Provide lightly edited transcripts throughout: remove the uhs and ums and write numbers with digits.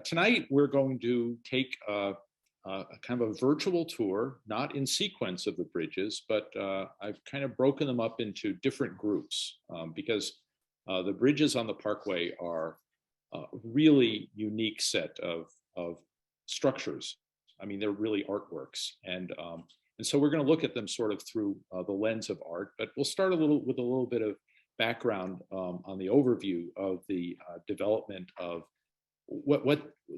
Tonight we're going to take a kind of a virtual tour, not in sequence of the bridges, but I've kind of broken them up into different groups because the bridges on the Parkway are a really unique set of structures. I mean, they're really artworks, and so we're going to look at them sort of through the lens of art. But we'll start with a little bit of background on the overview of the development of what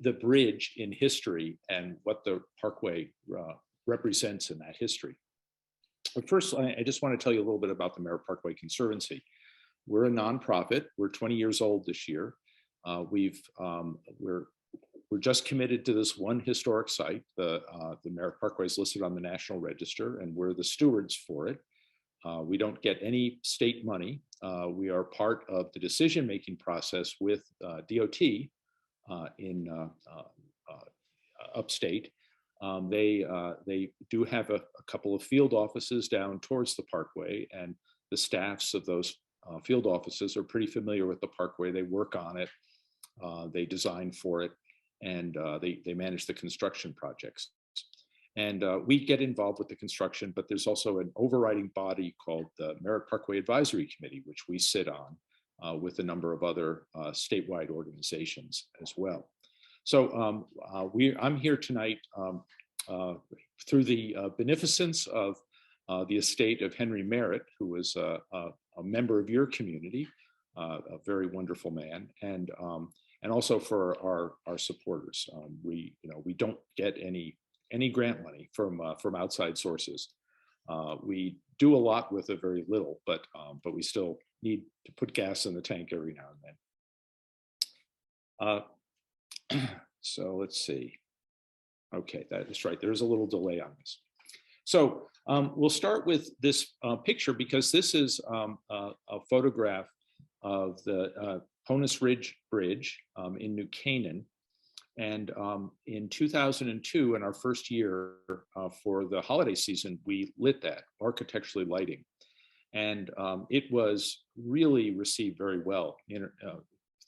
the bridge in history and what the Parkway represents in that history. But first, I just want to tell you a little bit about the Merritt Parkway Conservancy. We're a nonprofit. We're 20 years old this year. We're just committed to this one historic site. The Merritt Parkway is listed on the National Register, and we're the stewards for it. We don't get any state money. We are part of the decision-making process with DOT in upstate. They do have a couple of field offices down towards the Parkway, and the staffs of those field offices are pretty familiar with the Parkway. They work on it, they design for it, and they manage the construction projects. And we get involved with the construction, but there's also an overriding body called the Merritt Parkway Advisory Committee, which we sit on with a number of other statewide organizations as well. So I'm here tonight through the beneficence of the estate of Henry Merritt, who was a member of your community, a very wonderful man, and also for our supporters. We don't get any grant money from outside sources. We do a lot with a very little, but we still need to put gas in the tank every now and then. So let's see. Okay, that is right. There's a little delay on this. So we'll start with this picture because this is a photograph of the Honus Ridge Bridge in New Canaan. And in 2002, in our first year for the holiday season, we lit that, architecturally lighting. And it was really received very well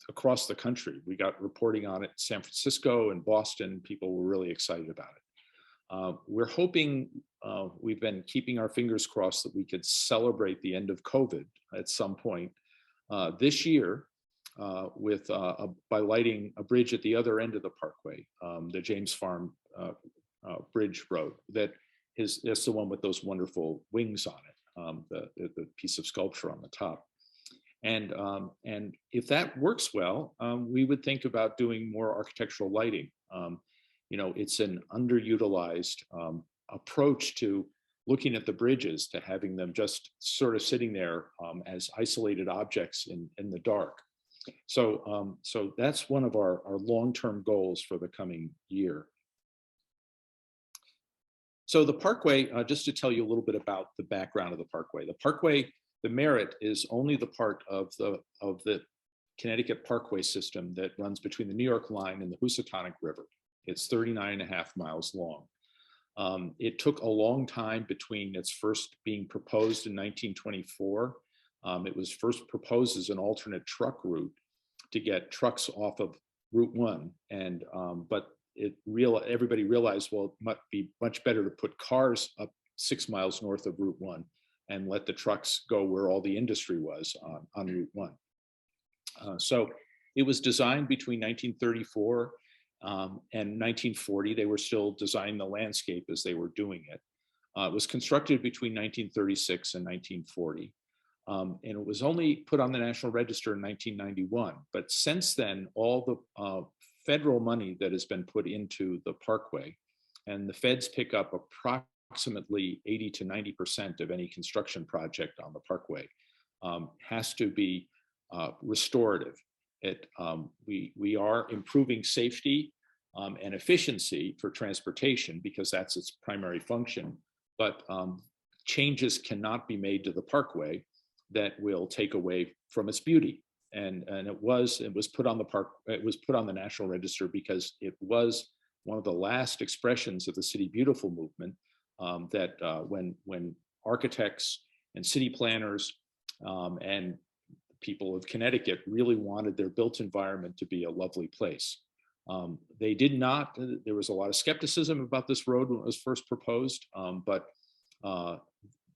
across the country. We got reporting on it in San Francisco and Boston. People were really excited about it. We're hoping, we've been keeping our fingers crossed that we could celebrate the end of COVID at some point this year by lighting a bridge at the other end of the Parkway, the James Farm Bridge Road. That's the one with those wonderful wings on it, the piece of sculpture on the top. And if that works well, we would think about doing more architectural lighting. It's an underutilized approach to looking at the bridges, to having them just sort of sitting there as isolated objects in the dark. So that's one of our long-term goals for the coming year. So the Parkway, just to tell you a little bit about the background of the Parkway. The Parkway, the Merritt, is only the part of the Connecticut Parkway system that runs between the New York line and the Housatonic River. It's 39.5 miles long. It took a long time between its first being proposed in 1924. It was first proposed as an alternate truck route to get trucks off of Route 1, but everybody realized, well, it might be much better to put cars up 6 miles north of Route 1 and let the trucks go where all the industry was on Route 1. So it was designed between 1934 and 1940. They were still designing the landscape as they were doing it. It was constructed between 1936 and 1940. And it was only put on the National Register in 1991. But since then, all the federal money that has been put into the Parkway, and the feds pick up approximately 80 to 90% of any construction project on the Parkway, has to be restorative. We are improving safety and efficiency for transportation because that's its primary function, but changes cannot be made to the Parkway that will take away from its beauty. And it was put on the National Register because it was one of the last expressions of the City Beautiful movement, that when architects and city planners and people of Connecticut really wanted their built environment to be a lovely place. They did not, there was a lot of skepticism about this road when it was first proposed, but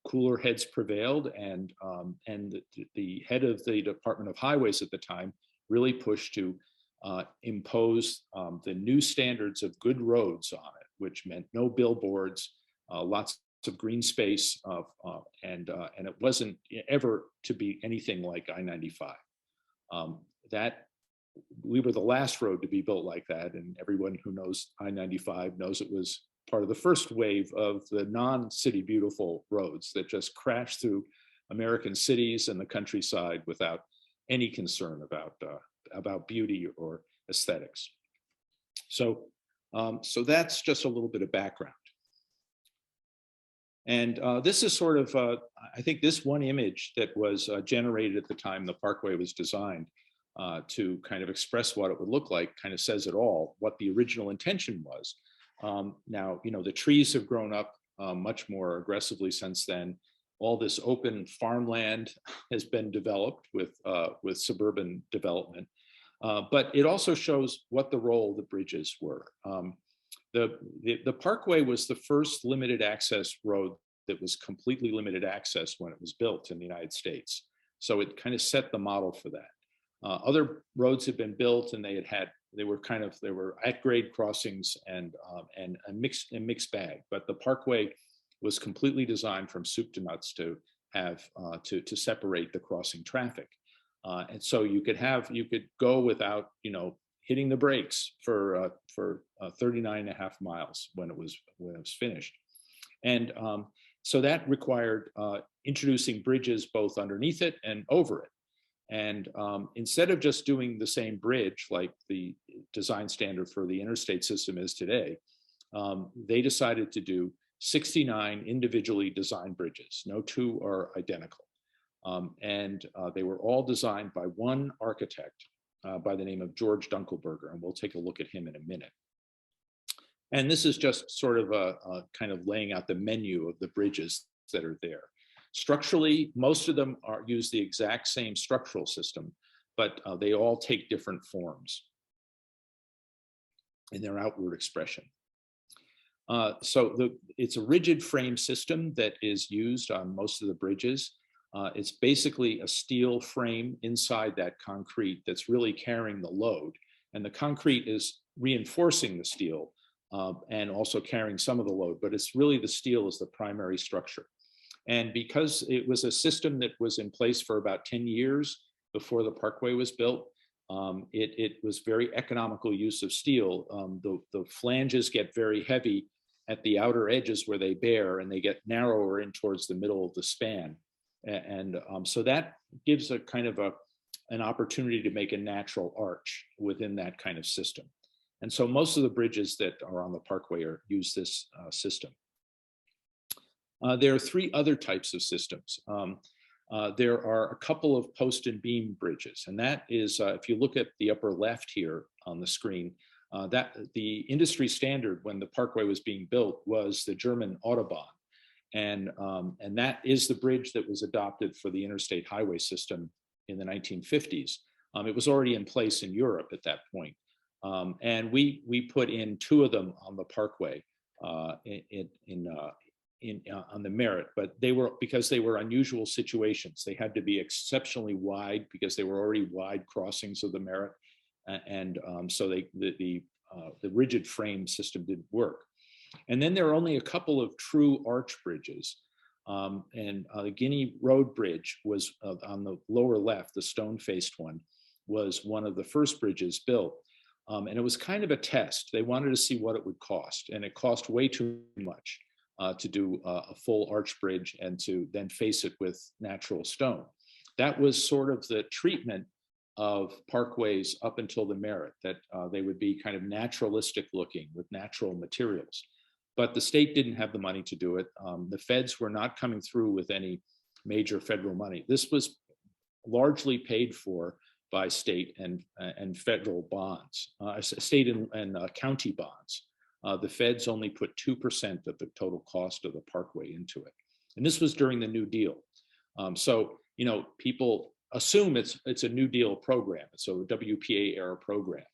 cooler heads prevailed, and the head of the Department of Highways at the time really pushed to impose the new standards of good roads on it, which meant no billboards, lots of green space, and it wasn't ever to be anything like I-95. That we were the last road to be built like that, and everyone who knows I-95 knows it was part of the first wave of the non-city beautiful roads that just crashed through American cities and the countryside without any concern about beauty or aesthetics. So that's just a little bit of background. And this is sort of, I think this one image that was generated at the time the Parkway was designed to kind of express what it would look like kind of says it all, what the original intention was. Now, the trees have grown up much more aggressively since then. All this open farmland has been developed with suburban development. But it also shows what the role of the bridges were. The Parkway was the first limited access road that was completely limited access when it was built in the United States. So it kind of set the model for that. Other roads had been built, and they were at-grade crossings and a mixed bag. But the Parkway was completely designed from soup to nuts to have to separate the crossing traffic. And so you could go without hitting the brakes for 39.5 miles when it was finished. And so that required introducing bridges both underneath it and over it. And instead of just doing the same bridge like the design standard for the interstate system is today, they decided to do 69 individually designed bridges. No two are identical. And they were all designed by one architect by the name of George Dunkelberger, and we'll take a look at him in a minute. And this is just sort of a kind of laying out the menu of the bridges that are there. Structurally, most of them use the exact same structural system, but they all take different forms in their outward expression. It's a rigid frame system that is used on most of the bridges. It's basically a steel frame inside that concrete that's really carrying the load. And the concrete is reinforcing the steel and also carrying some of the load, but it's really the steel is the primary structure. And because it was a system that was in place for about 10 years before the Parkway was built, it was very economical use of steel. The flanges get very heavy at the outer edges where they bear, and they get narrower in towards the middle of the span. And so that gives a kind of an opportunity to make a natural arch within that kind of system. And so most of the bridges that are on the Parkway use this system. There are three other types of systems. There are a couple of post and beam bridges, and that is, if you look at the upper left here on the screen, that the industry standard when the Parkway was being built was the German Autobahn. And that is the bridge that was adopted for the interstate highway system in the 1950s. It was already in place in Europe at that point. And we put in two of them on the Parkway on the Merritt, but because they were unusual situations. They had to be exceptionally wide because they were already wide crossings of the Merritt, and so the rigid frame system didn't work. And then there are only a couple of true arch bridges, and the Guinea Road Bridge was on the lower left. The stone-faced one was one of the first bridges built, and it was kind of a test. They wanted to see what it would cost, and it cost way too much to do a full arch bridge and to then face it with natural stone. That was sort of the treatment of parkways up until the Merritt, that they would be kind of naturalistic looking with natural materials. But the state didn't have the money to do it. The feds were not coming through with any major federal money. This was largely paid for by state and federal bonds, state and county bonds. The feds only put 2% of the total cost of the Parkway into it. And this was during the New Deal. So, people assume it's a New Deal program. It's a WPA era program.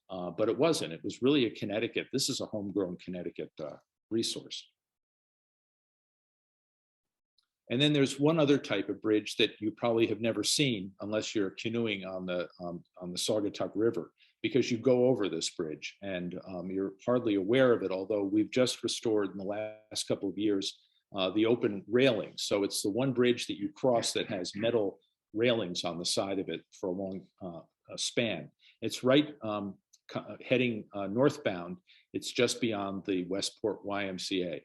but it wasn't. It was really a Connecticut. This is a homegrown Connecticut resource. And then there's one other type of bridge that you probably have never seen unless you're canoeing on the Saugatuck River, because you go over this bridge and you're hardly aware of it, although we've just restored in the last couple of years the open railings. So it's the one bridge that you cross that has metal railings on the side of it for a long span. It's right heading northbound. It's just beyond the Westport YMCA.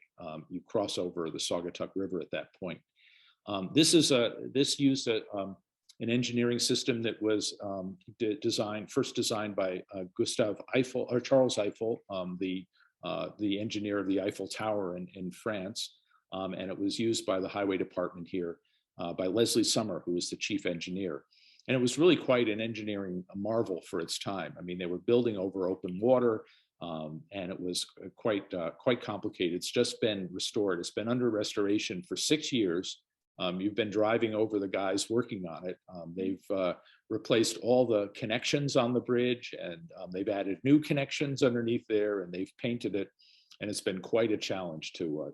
You cross over the Saugatuck River at that point. This used an engineering system that was first designed by Charles Eiffel, the engineer of the Eiffel Tower in France, and it was used by the Highway Department here by Leslie Summer, who was the chief engineer. And it was really quite an engineering marvel for its time. I mean, they were building over open water, and it was quite complicated. It's just been restored. It's been under restoration for 6 years. You've been driving over the guys working on it. They've replaced all the connections on the bridge, and they've added new connections underneath there, and they've painted it. And it's been quite a challenge to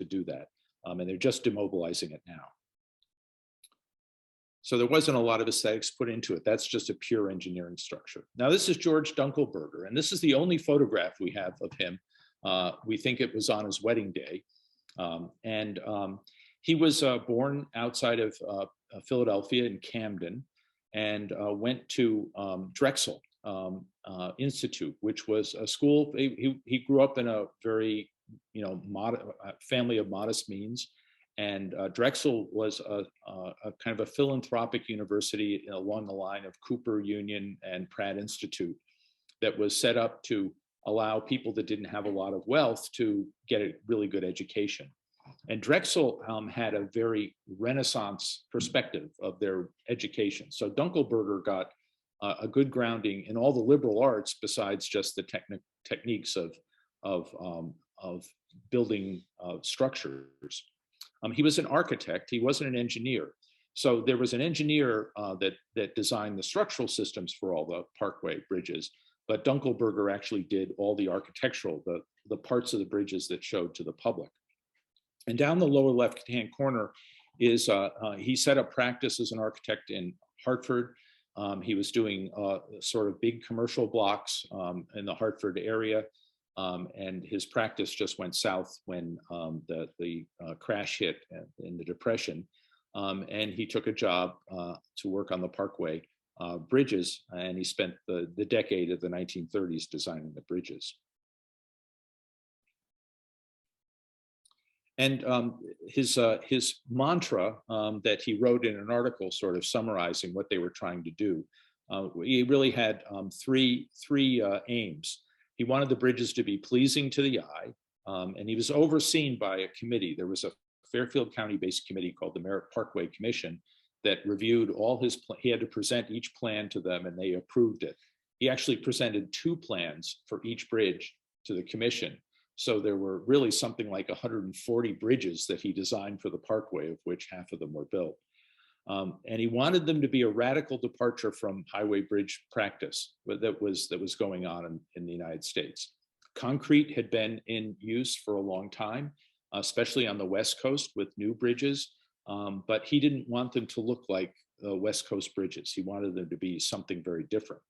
do that. And they're just demobilizing it now. So there wasn't a lot of aesthetics put into it. That's just a pure engineering structure. Now, this is George Dunkelberger, and this is the only photograph we have of him. We think it was on his wedding day. He was born outside of Philadelphia in Camden, and went to Drexel Institute, which was a school. He grew up in a very, family of modest means. And Drexel was a kind of a philanthropic university along the line of Cooper, Union, and Pratt Institute that was set up to allow people that didn't have a lot of wealth to get a really good education. And Drexel had a very Renaissance perspective of their education. So Dunkelberger got a good grounding in all the liberal arts besides just the techniques of building structures. He was an architect. He wasn't an engineer. So there was an engineer that designed the structural systems for all the Parkway bridges, but Dunkelberger actually did all the architectural, the parts of the bridges that showed to the public. And down the lower left-hand corner is, he set up practice as an architect in Hartford. He was doing sort of big commercial blocks in the Hartford area. And his practice just went south when the crash hit in the Depression. And he took a job to work on the Parkway bridges, and he spent the decade of the 1930s designing the bridges. And his mantra that he wrote in an article sort of summarizing what they were trying to do, he really had three aims. He wanted the bridges to be pleasing to the eye, and he was overseen by a committee. There was a Fairfield County-based committee called the Merritt Parkway Commission that reviewed all his, he had to present each plan to them, and they approved it. He actually presented 2 plans for each bridge to the commission. So there were really something like 140 bridges that he designed for the Parkway, of which half of them were built. And he wanted them to be a radical departure from highway bridge practice that was going on in the United States. Concrete had been in use for a long time, especially on the West Coast with new bridges, but he didn't want them to look like the West Coast bridges. He wanted them to be something very different.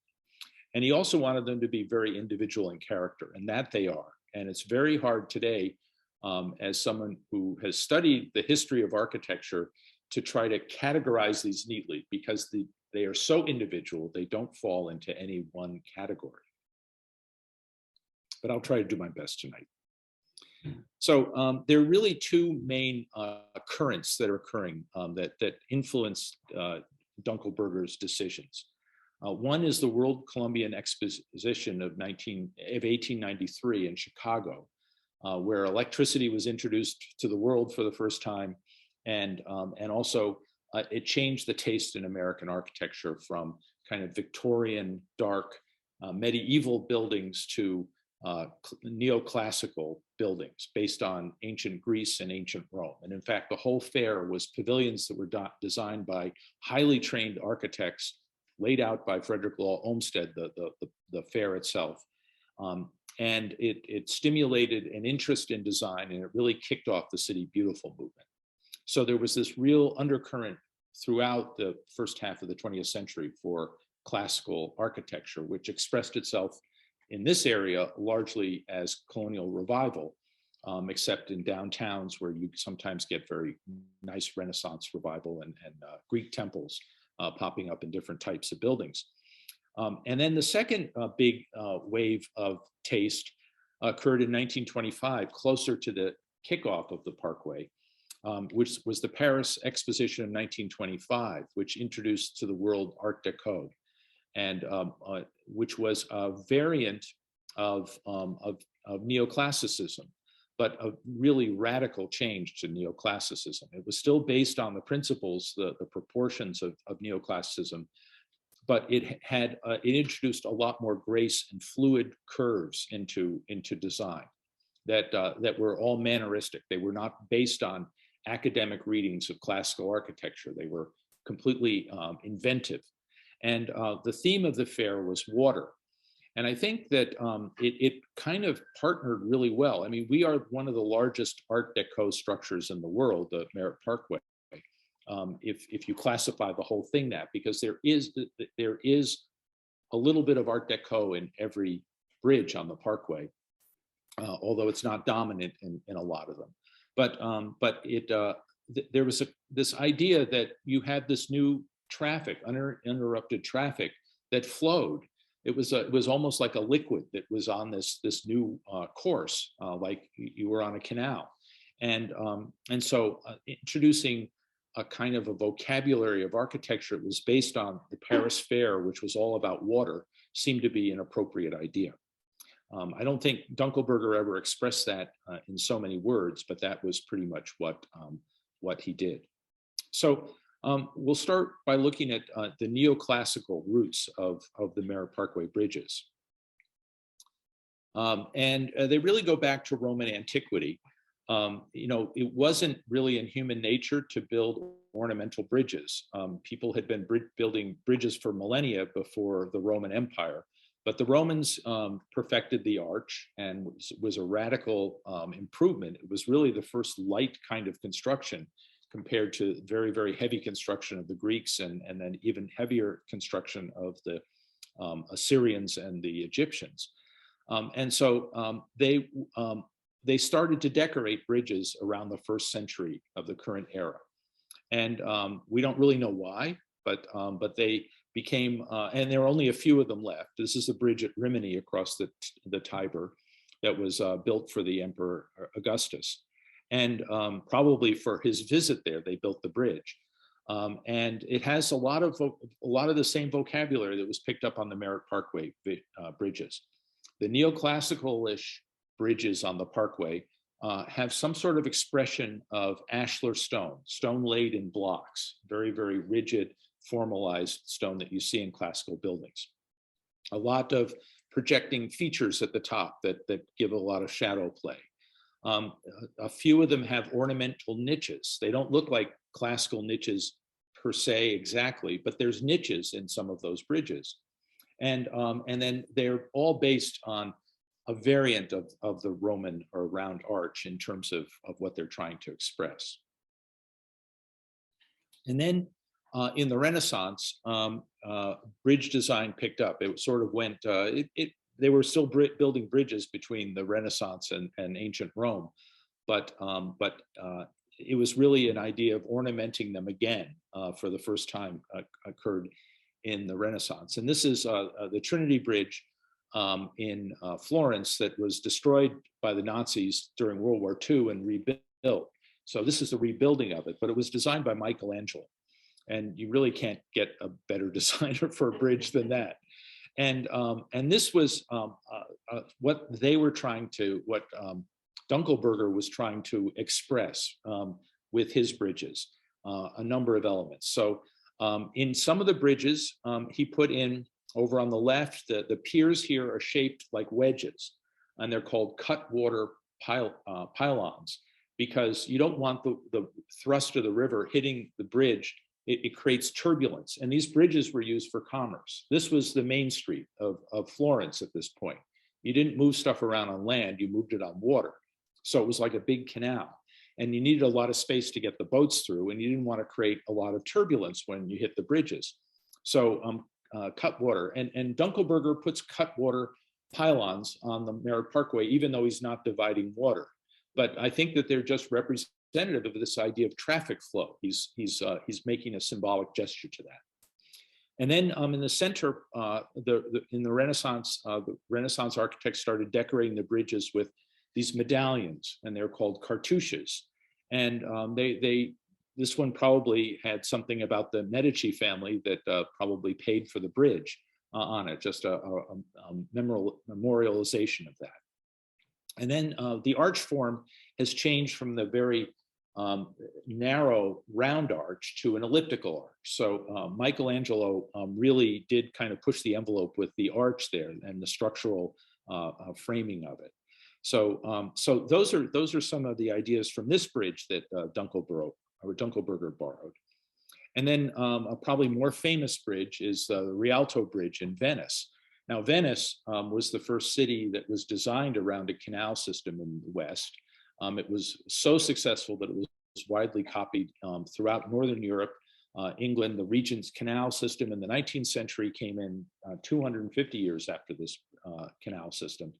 And he also wanted them to be very individual in character, and that they are. And it's very hard today, as someone who has studied the history of architecture, to try to categorize these neatly, because they are so individual, they don't fall into any one category. But I'll try to do my best tonight. So there are really 2 main currents that are occurring that influence Dunkelberger's decisions. One is the World Columbian Exposition of 1893 in Chicago, where electricity was introduced to the world for the first time. And also it changed the taste in American architecture from kind of Victorian, dark, medieval buildings to neoclassical buildings based on ancient Greece and ancient Rome. And in fact, the whole fair was pavilions that were designed by highly trained architects laid out by Frederick Law Olmsted, the fair itself. And it stimulated an interest in design, and it really kicked off the City Beautiful movement. So there was this real undercurrent throughout the first half of the 20th century for classical architecture, which expressed itself in this area largely as colonial revival, except in downtowns where you sometimes get very nice Renaissance revival and Greek temples popping up in different types of buildings. And then the second big wave of taste occurred in 1925, closer to the kickoff of the Parkway, which was the Paris Exposition of 1925, which introduced to the world Art Deco, and which was a variant of neoclassicism, but a really radical change to neoclassicism. It was still based on the principles, the proportions of neoclassicism, but it introduced a lot more grace and fluid curves into design that were all manneristic. They were not based on academic readings of classical architecture. They were completely inventive. And the theme of the fair was water. And I think that it kind of partnered really well. I mean, we are one of the largest Art Deco structures in the world, the Merritt Parkway, if you classify the whole thing that, because there is a little bit of Art Deco in every bridge on the Parkway, although it's not dominant in a lot of them. But there was this idea that you had this new traffic, uninterrupted traffic that flowed. It was almost like a liquid that was on this new course, like you were on a canal, and so introducing a kind of a vocabulary of architecture that was based on the Paris Fair, which was all about water, seemed to be an appropriate idea. I don't think Dunkelberger ever expressed that in so many words, but that was pretty much what he did. So we'll start by looking at the neoclassical roots of the Merritt Parkway bridges. And they really go back to Roman antiquity. It wasn't really in human nature to build ornamental bridges. People had been building bridges for millennia before the Roman Empire, but the Romans perfected the arch and was a radical improvement. It was really the first light kind of construction compared to very, very heavy construction of the Greeks and then even heavier construction of the Assyrians and the Egyptians. And so they started to decorate bridges around the first century of the current era. And we don't really know why, but they became, and there are only a few of them left. This is the bridge at Rimini across the Tiber that was built for the Emperor Augustus. And probably for his visit there, they built the bridge. And it has a lot of the same vocabulary that was picked up on the Merritt Parkway bridges. The neoclassical-ish bridges on the Parkway have some sort of expression of ashlar stone laid in blocks, very, very rigid, formalized stone that you see in classical buildings. A lot of projecting features at the top that give a lot of shadow play. A few of them have ornamental niches. They don't look like classical niches per se exactly, but there's niches in some of those bridges. And then they're all based on a variant of the Roman or round arch in terms of what they're trying to express. And then in the Renaissance, bridge design picked up. It sort of went, they were still building bridges between the Renaissance and ancient Rome, but it was really an idea of ornamenting them again for the first time occurred in the Renaissance. And this is the Trinity Bridge in Florence that was destroyed by the Nazis during World War II and rebuilt. So this is the rebuilding of it, but it was designed by Michelangelo. And you really can't get a better designer for a bridge than that. And this was what they were trying to, what Dunkelberger was trying to express with his bridges, a number of elements. So in some of the bridges, he put in, over on the left, the piers here are shaped like wedges, and they're called cutwater pylons, because you don't want the thrust of the river hitting the bridge it creates turbulence. And these bridges were used for commerce. This was the main street of Florence at this point. You didn't move stuff around on land, you moved it on water. So it was like a big canal. And you needed a lot of space to get the boats through, and you didn't want to create a lot of turbulence when you hit the bridges. So cutwater, and Dunkelberger puts cutwater pylons on the Merritt Parkway, even though he's not dividing water. But I think that they're just representative of this idea of traffic flow. He's making a symbolic gesture to that. And then in the center, in the Renaissance architects started decorating the bridges with these medallions, and they're called cartouches. And this one probably had something about the Medici family that probably paid for the bridge on it, just a memorialization of that. And then the arch form has changed from the very narrow round arch to an elliptical arch. So Michelangelo really did kind of push the envelope with the arch there and the structural framing of it. So those are some of the ideas from this bridge that Dunkelberger borrowed. And then a probably more famous bridge is the Rialto Bridge in Venice. Now, Venice was the first city that was designed around a canal system in the West. It was so successful that it was widely copied throughout Northern Europe, England. The Regent's Canal system in the 19th century came in 250 years after this canal system.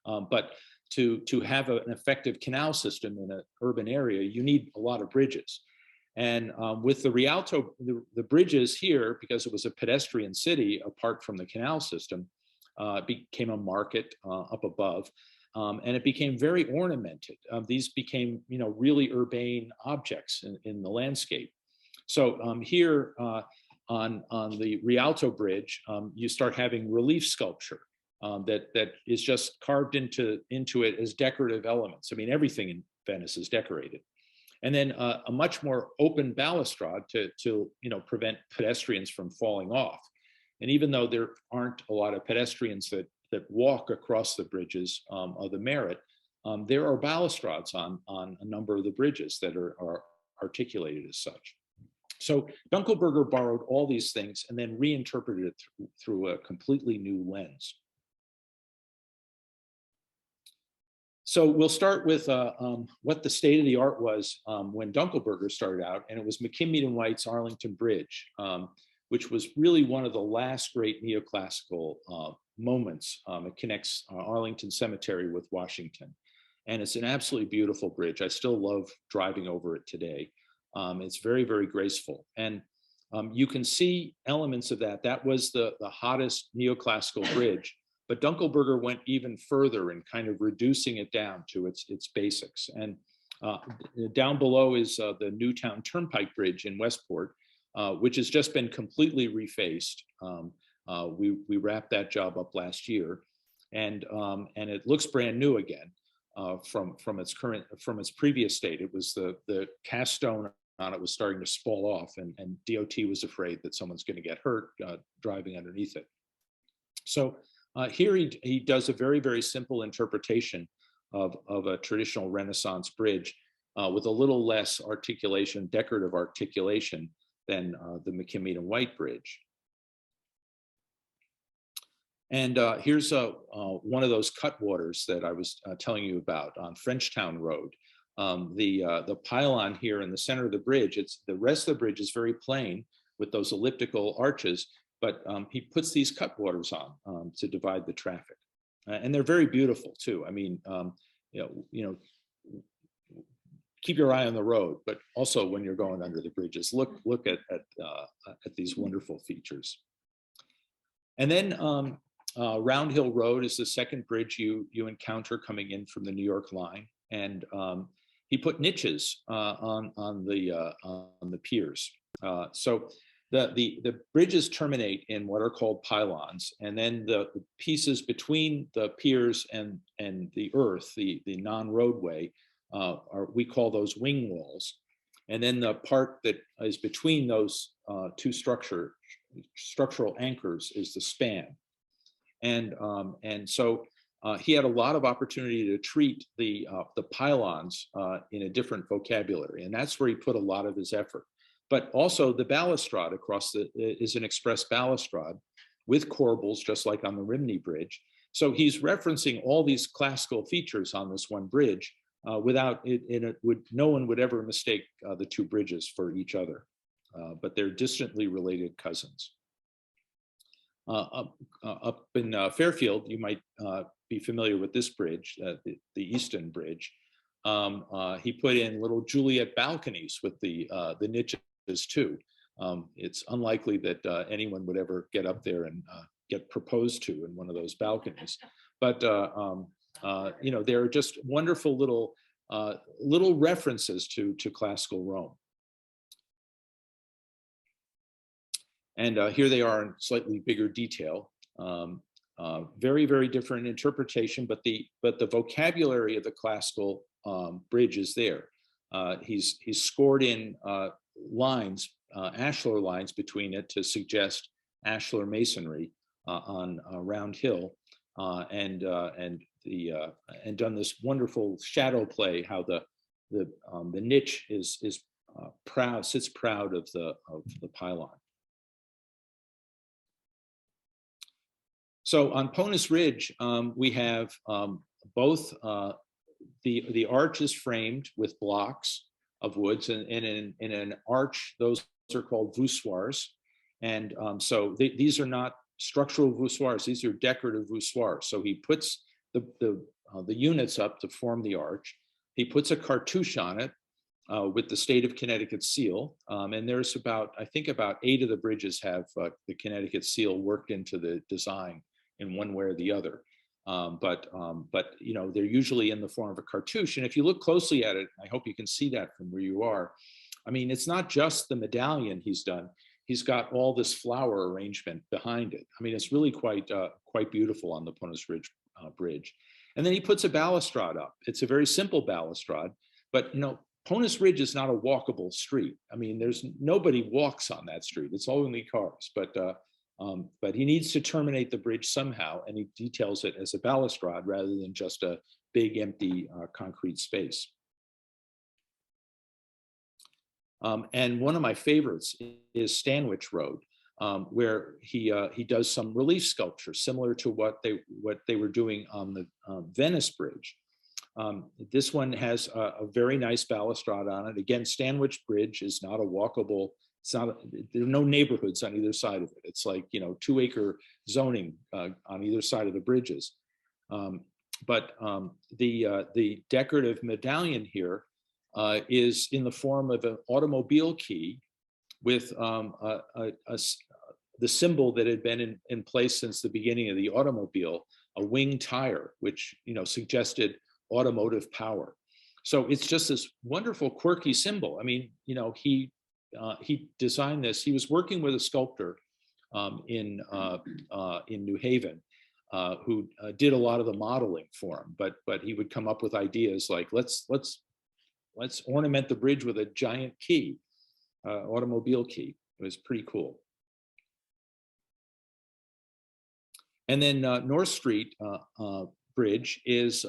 But to have an effective canal system in an urban area, you need a lot of bridges. And with the Rialto, the bridges here, because it was a pedestrian city apart from the canal system, became a market up above. And it became very ornamented. These became, really urbane objects in the landscape. So here on the Rialto Bridge, you start having relief sculpture that is just carved into it as decorative elements. I mean, everything in Venice is decorated. And then a much more open balustrade to prevent pedestrians from falling off. And even though there aren't a lot of pedestrians that walk across the bridges of the Merritt, there are balustrades on a number of the bridges that are articulated as such. So Dunkelberger borrowed all these things and then reinterpreted it through a completely new lens. So we'll start with what the state of the art was when Dunkelberger started out, and it was McKinley and White's Arlington Bridge, which was really one of the last great neoclassical moments. It connects Arlington Cemetery with Washington, and it's an absolutely beautiful bridge. I still love driving over it today. It's very, very graceful, and you can see elements of that. That was the hottest neoclassical bridge. But Dunkelberger went even further in kind of reducing it down to its basics. And down below is the Newtown Turnpike Bridge in Westport, which has just been completely refaced. We wrapped that job up last year, and it looks brand new again from its previous state. It was the cast stone on it was starting to fall off, and DOT was afraid that someone's going to get hurt driving underneath it. So. Here he does a very, very simple interpretation of a traditional Renaissance bridge with a little less articulation, decorative articulation than the McKinley and White Bridge. And here's one of those cutwaters that I was telling you about on Frenchtown Road. The pylon here in the center of the bridge, the rest of the bridge is very plain with those elliptical arches, but he puts these cutwaters on to divide the traffic, and they're very beautiful too. I mean, keep your eye on the road, but also when you're going under the bridges, look at these wonderful features. And then Round Hill Road is the second bridge you encounter coming in from the New York line, and he put niches on the piers. So. The bridges terminate in what are called pylons, and then the pieces between the piers and the earth, the non-roadway, we call those wing walls. And then the part that is between those two structural anchors is the span. And so he had a lot of opportunity to treat the pylons in a different vocabulary, and that's where he put a lot of his effort. but also the balustrade across is an express balustrade with corbels, just like on the Rimini Bridge. So he's referencing all these classical features on this one bridge without it, no one would ever mistake the two bridges for each other, but they're distantly related cousins. Up in Fairfield, you might be familiar with this bridge, the Easton Bridge. He put in little Juliet balconies with the niches too. It's unlikely that anyone would ever get up there and get proposed to in one of those balconies. But you know, they're just wonderful little references to classical Rome. And here they are in slightly bigger detail. Very, very different interpretation, but the vocabulary of the classical bridge is there. He's scored in lines, ashlar lines between it to suggest ashlar masonry on Round Hill, and done this wonderful shadow play. How the niche is proud, sits proud of the pylon. So on Ponus Ridge, we have both the arch is framed with blocks of woods, and in an arch, those are called voussoirs. And so these are not structural voussoirs; these are decorative voussoirs. So he puts the units up to form the arch. He puts a cartouche on it with the state of Connecticut seal, and there's I think about 8 of the bridges have the Connecticut seal worked into the design in one way or the other. But you know, they're usually in the form of a cartouche. And if you look closely at it, I hope you can see that from where you are. I mean, it's not just the medallion he's done. He's got all this flower arrangement behind it. I mean, it's really quite beautiful on the Ponus Ridge Bridge. And then he puts a balustrade up. It's a very simple balustrade, but you know, Ponus Ridge is not a walkable street. I mean, nobody walks on that street. It's only cars, but he needs to terminate the bridge somehow, and he details it as a balustrade rather than just a big empty concrete space. And one of my favorites is Stanwich Road, where he does some relief sculpture similar to what they were doing on the Venice Bridge. This one has a very nice balustrade on it. Again, Stanwich Bridge is not a walkable. There are no neighborhoods on either side of it. It's like, you know, 2-acre zoning on either side of the bridges. But the decorative medallion here is in the form of an automobile key with the symbol that had been in place since the beginning of the automobile, a wing tire, which, you know, suggested automotive power. So it's just this wonderful, quirky symbol. I mean, you know, he designed this. He was working with a sculptor in New Haven who did a lot of the modeling for him. But he would come up with ideas like, let's ornament the bridge with a giant key, automobile key. It was pretty cool. And then North Street Bridge is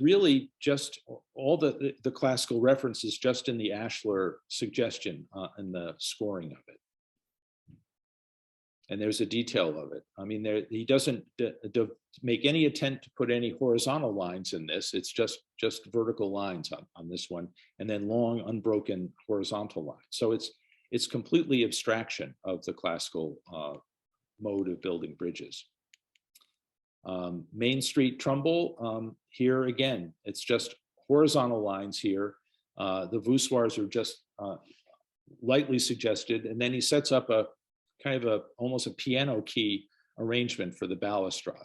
really just all the classical references just in the ashlar suggestion and the scoring of it. And there's a detail of it. I mean, he doesn't make any attempt to put any horizontal lines in this. It's just vertical lines on this one, and then long unbroken horizontal lines. So it's completely abstraction of the classical mode of building bridges. Main Street Trumbull, here again, it's just horizontal lines here. The voussoirs are just lightly suggested, and then he sets up a kind of almost a piano key arrangement for the balustrade.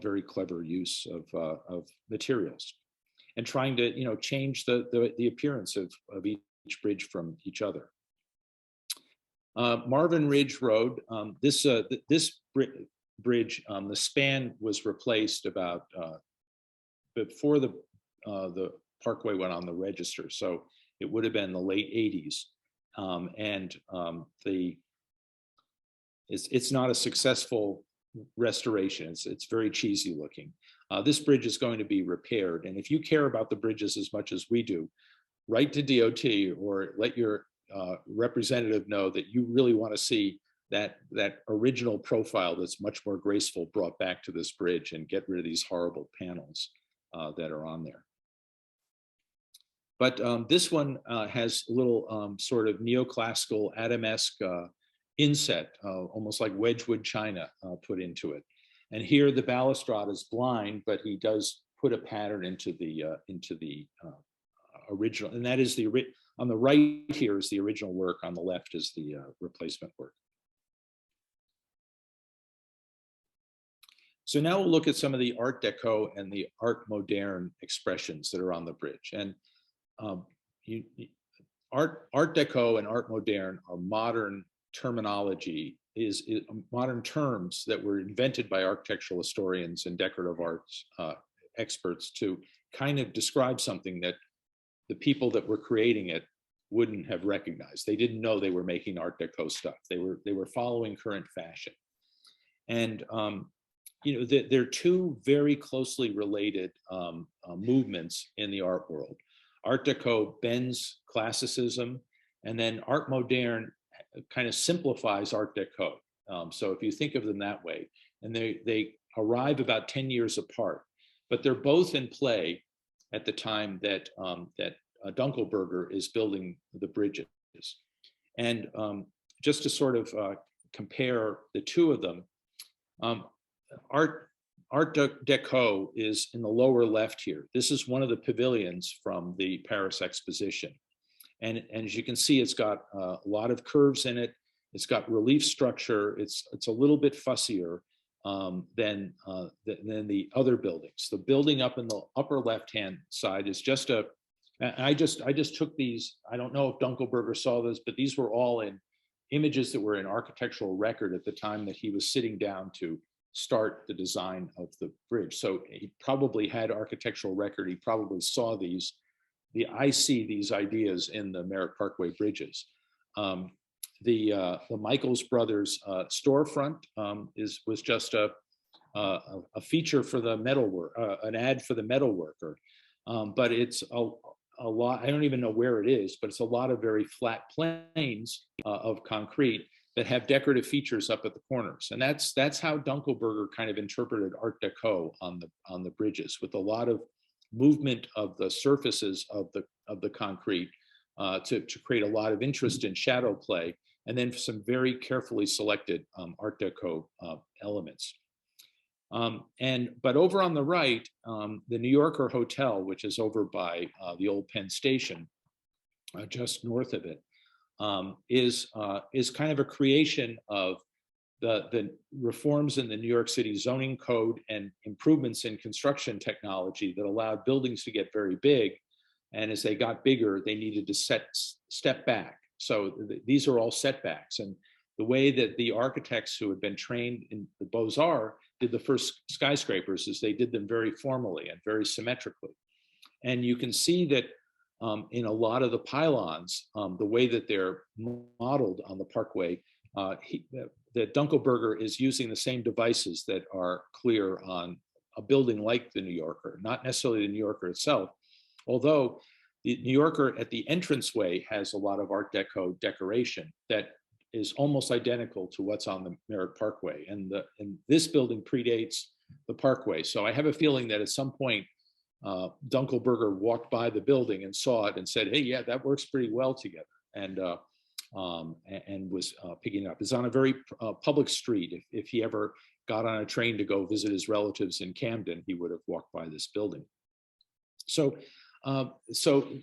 Very clever use of materials, and trying to, you know, change the appearance of each bridge from each other. Marvin Ridge Road, this bridge, the span was replaced about before the Parkway went on the register, so it would have been the late 80s, and it's not a successful restoration. It's very cheesy looking. This bridge is going to be repaired, and if you care about the bridges as much as we do, write to DOT or let your representative know that you really want to see that original profile that's much more graceful brought back to this bridge and get rid of these horrible panels that are on there. But this one has a little sort of neoclassical Adamesque inset, almost like Wedgwood china put into it. And here the balustrade is blind, but he does put a pattern into the original. And that is on the right here is the original work. On the left is the replacement work. So now we'll look at some of the Art Deco and the Art Moderne expressions that are on the bridge. And Art Deco and Art Moderne are modern terminology, is modern terms that were invented by architectural historians and decorative arts experts to kind of describe something that the people that were creating it wouldn't have recognized. They didn't know they were making Art Deco stuff. They were following current fashion. And you know, they're two very closely related movements in the art world. Art Deco bends classicism, and then Art Moderne kind of simplifies Art Deco. So if you think of them that way, and they arrive about 10 years apart, but they're both in play at the time that Dunkelberger is building the bridges. And just to sort of compare the two of them, Art Deco is in the lower left here. This is one of the pavilions from the Paris Exposition. And as you can see, it's got a lot of curves in it. It's got relief structure. It's a little bit fussier than the other buildings. The building up in the upper left-hand side is just I just took these. I don't know if Dunkelberger saw this, but these were all in images that were in architectural record at the time that he was sitting down to start the design of the bridge. So he probably had architectural record. He probably saw these. I see these ideas in the Merritt Parkway bridges. The Michaels Brothers storefront was just a feature for the metalwork, an ad for the metalworker. But it's a lot. I don't even know where it is, but it's a lot of very flat planes of concrete that have decorative features up at the corners. And that's how Dunkelberger kind of interpreted Art Deco on the bridges, with a lot of movement of the surfaces of the concrete to create a lot of interest in shadow play, and then some very carefully selected Art Deco elements. But over on the right, the New Yorker Hotel, which is over by the old Penn Station, just north of it, is kind of a creation of the reforms in the New York City zoning code and improvements in construction technology that allowed buildings to get very big. And as they got bigger, they needed to step back. So these are all setbacks. And the way that the architects who had been trained in the Beaux-Arts did the first skyscrapers is they did them very formally and very symmetrically. And you can see that in a lot of the pylons, the way that they're modeled on the Parkway, that Dunkelberger is using the same devices that are clear on a building like the New Yorker, not necessarily the New Yorker itself, although the New Yorker at the entranceway has a lot of Art Deco decoration that is almost identical to what's on the Merritt Parkway. And this building predates the Parkway. So I have a feeling that at some point, Dunkelberger walked by the building and saw it and said, hey, yeah, that works pretty well together. And was picking it up. It's on a very public street. If he ever got on a train to go visit his relatives in Camden, he would have walked by this building. So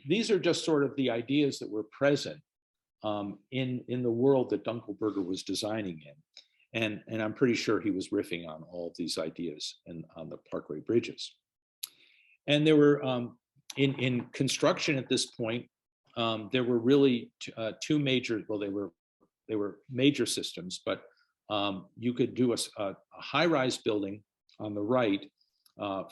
these are just sort of the ideas that were present in the world that Dunkelberger was designing in. And I'm pretty sure he was riffing on all of these ideas on the Parkway bridges. And there were, in construction at this point, there were really two major, well, they were major systems, but you could do a high-rise building on the right,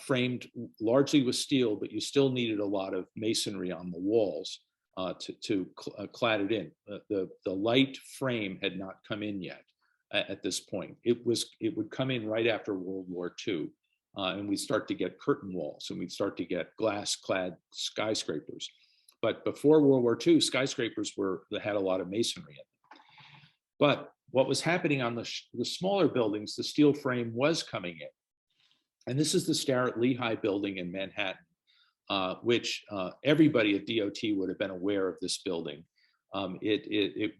framed largely with steel, but you still needed a lot of masonry on the walls to clad it in. The light frame had not come in yet at this point. It would come in right after World War II, and we'd start to get curtain walls, and we'd start to get glass-clad skyscrapers. But before World War II, skyscrapers had a lot of masonry in them. But what was happening on the smaller buildings, the steel frame was coming in. And this is the Starrett Lehigh building in Manhattan, which everybody at DOT would have been aware of this building. This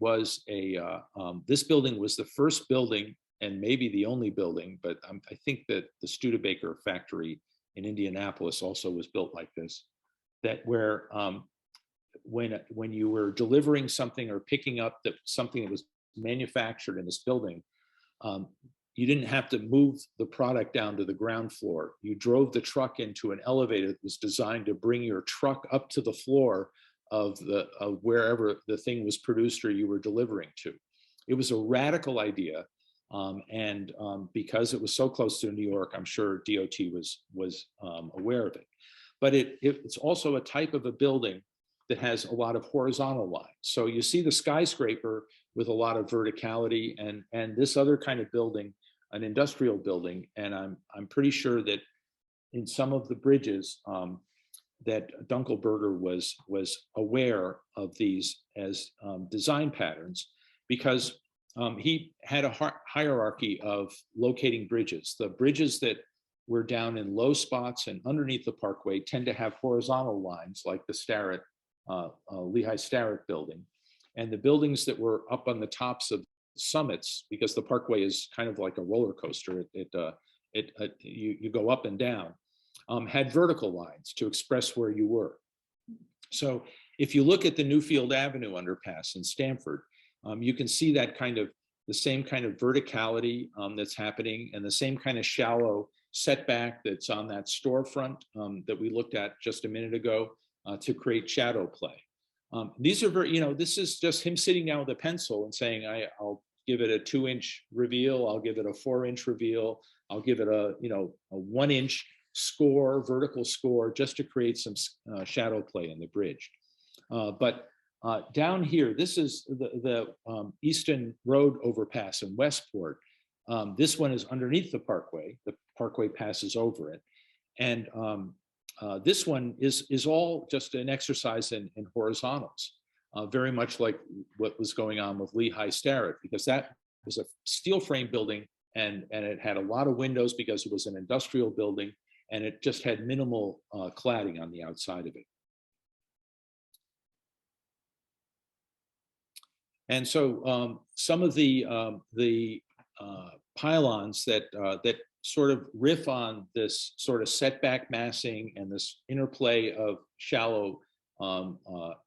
building was the first building and maybe the only building, but I think that the Studebaker factory in Indianapolis also was built like this, that where when you were delivering something or picking up something that was manufactured in this building, you didn't have to move the product down to the ground floor. You drove the truck into an elevator that was designed to bring your truck up to the floor of wherever the thing was produced or you were delivering to. It was a radical idea. And because it was so close to New York, I'm sure DOT was aware of it. But it's also a type of a building that has a lot of horizontal lines. So you see the skyscraper with a lot of verticality, and this other kind of building, an industrial building. And I'm pretty sure that in some of the bridges that Dunkelberger was aware of these as design patterns, because he had a hierarchy of locating bridges. The bridges that were down in low spots and underneath the parkway tend to have horizontal lines, like the Starrett, Lehigh Starrett building. And the buildings that were up on the tops of summits, because the parkway is kind of like a roller coaster, you go up and down, had vertical lines to express where you were. So if you look at the Newfield Avenue underpass in Stamford, you can see that the same kind of verticality that's happening, and the same kind of shallow setback that's on that storefront that we looked at just a minute ago to create shadow play. These are this is just him sitting down with a pencil and saying, I'll give it a 2-inch reveal, I'll give it a 4-inch reveal, I'll give it a 1-inch score, vertical score, just to create some shadow play in the bridge. But down here, this is the Easton Road overpass in Westport. This one is underneath the parkway. The parkway passes over it. And this one is all just an exercise in horizontals, very much like what was going on with Lehigh Starrett, because that was a steel frame building, and it had a lot of windows because it was an industrial building, and it just had minimal cladding on the outside of it. And so some of the pylons that sort of riff on this sort of setback massing and this interplay of shallow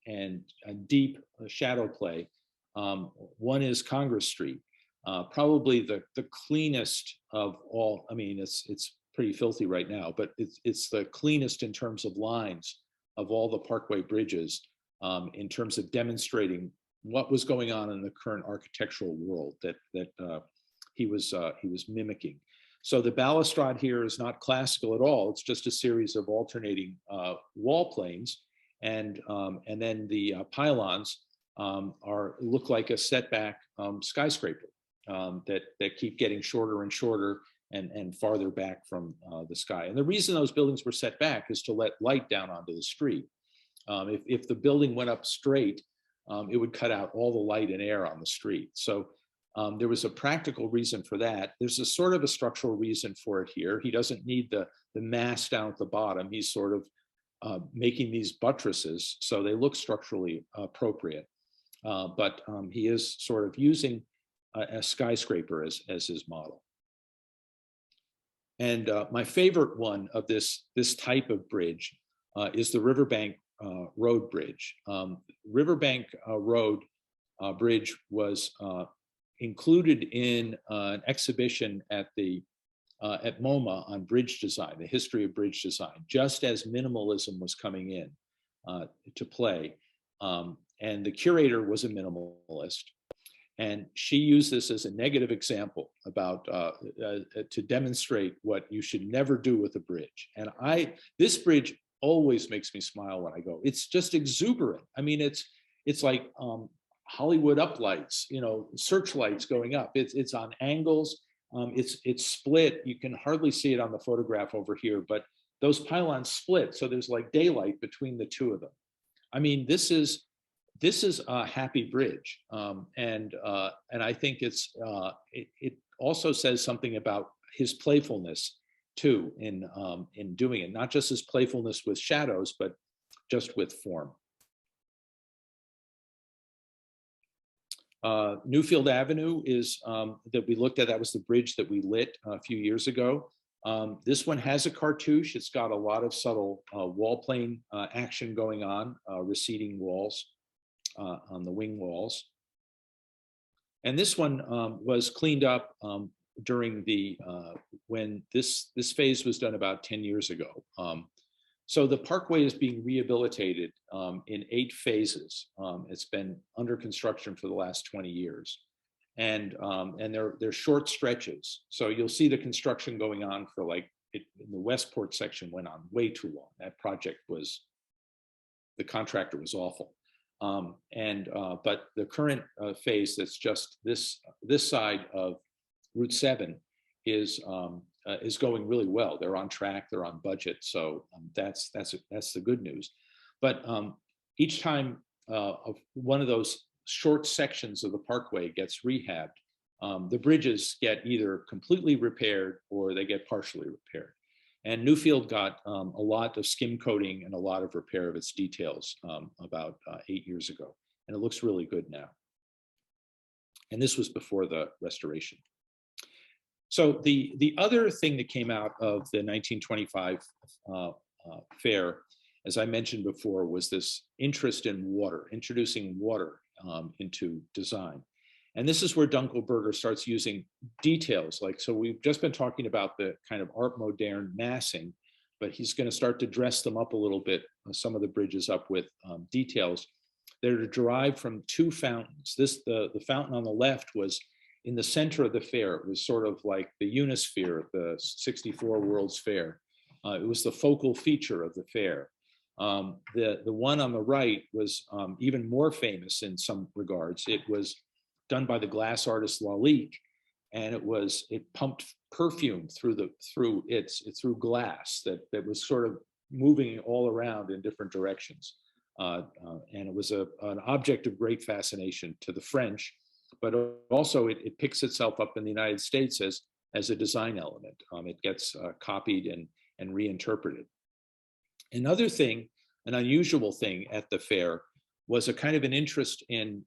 and deep shadow play. One is Congress Street, probably the cleanest of all. I mean, it's pretty filthy right now, but it's the cleanest in terms of lines of all the Parkway bridges, in terms of demonstrating what was going on in the current architectural world that he was mimicking. So the balustrade here is not classical at all. It's just a series of alternating wall planes, and then the pylons look like a setback skyscraper that keep getting shorter and shorter and farther back from the sky. And the reason those buildings were set back is to let light down onto the street. If the building went up straight, it would cut out all the light and air on the street. So there was a practical reason for that. There's a sort of a structural reason for it here. He doesn't need the mass down at the bottom. He's sort of making these buttresses so they look structurally appropriate. But he is sort of using a skyscraper as his model. And my favorite one of this type of bridge is the Riverbank Road Bridge. Riverbank Road Bridge was included in an exhibition at MoMA on bridge design, the history of bridge design, just as minimalism was coming in to play. And the curator was a minimalist. And she used this as a negative example about to demonstrate what you should never do with a bridge. And this bridge always makes me smile when I go. It's just exuberant. I mean, it's like Hollywood uplights, searchlights going up. It's on angles. It's split. You can hardly see it on the photograph over here, but those pylons split. So there's like daylight between the two of them. I mean, this is a happy bridge, and I think it also says something about his playfulness too in doing it, not just his playfulness with shadows, but just with form. Newfield Avenue is that we looked at. That was the bridge that we lit a few years ago. This one has a cartouche. It's got a lot of subtle wall plane action going on, receding walls on the wing walls. And this one was cleaned up during the when this phase was done about 10 years ago. So the parkway is being rehabilitated in 8 phases. It's been under construction for the last 20 years. And they're short stretches. So you'll see the construction going on for like, in the Westport section went on way too long. That project was, the contractor was awful. But the current phase that's just this side of Route 7 is going really well. They're on track, they're on budget. So that's the good news. But each time of one of those short sections of the parkway gets rehabbed, the bridges get either completely repaired or they get partially repaired. And Newfield got a lot of skim coating and a lot of repair of its details about 8 years ago. And it looks really good now. And this was before the restoration. So the other thing that came out of the 1925 fair, as I mentioned before, was this interest in water, introducing water into design. And this is where Dunkelberger starts using details. Like, so we've just been talking about the kind of art moderne massing, but he's going to start to dress them up a little bit, some of the bridges up with details that are derived from 2 fountains. The fountain on the left was in the center of the fair. It was sort of like the Unisphere at the 64 World's Fair. It was the focal feature of the fair. The one on the right was even more famous in some regards. It was done by the glass artist Lalique, and it pumped perfume through glass that was sort of moving all around in different directions. And it was an object of great fascination to the French, but also it picks itself up in the United States as a design element. It gets copied and reinterpreted. Another thing, an unusual thing at the fair, was a kind of an interest in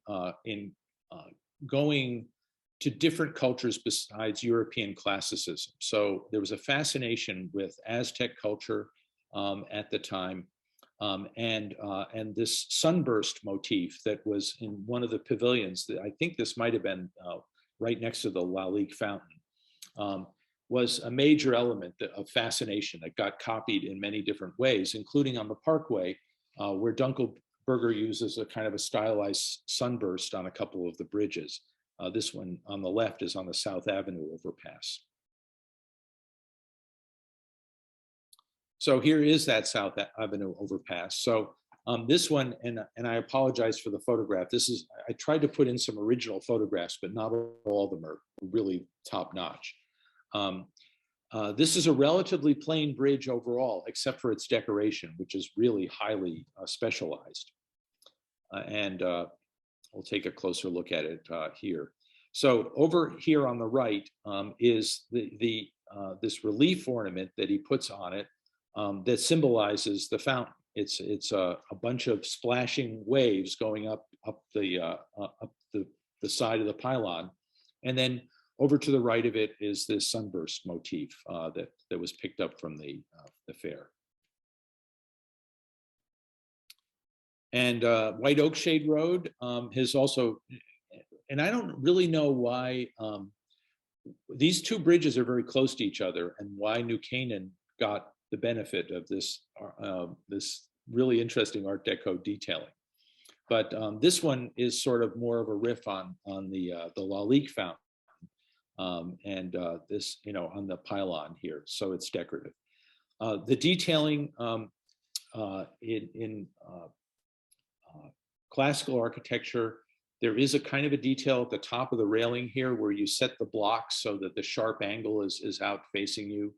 going to different cultures besides European classicism. So there was a fascination with Aztec culture at the time, and this sunburst motif that was in one of the pavilions. That I think this might have been right next to the Lalique fountain. Was a major element of fascination that got copied in many different ways, including on the Parkway, where Dunkelberger uses a kind of a stylized sunburst on a couple of the bridges. This one on the left is on the South Avenue overpass. So here is that South Avenue overpass. So this one, and I apologize for the photograph. I tried to put in some original photographs, but not all of them are really top notch. This is a relatively plain bridge overall, except for its decoration, which is really highly specialized. We'll take a closer look at it here. So over here on the right is this relief ornament that he puts on it that symbolizes the fountain. It's a bunch of splashing waves going up the side of the pylon, and then over to the right of it is this sunburst motif that was picked up from the fair. And White Oakshade Road has also, and I don't really know why these 2 bridges are very close to each other, and why New Canaan got the benefit of this really interesting Art Deco detailing. But this one is sort of more of a riff on the Lalique fountain, and this, on the pylon here. So it's decorative. The detailing in classical architecture, there is a kind of a detail at the top of the railing here where you set the blocks so that the sharp angle is out facing you.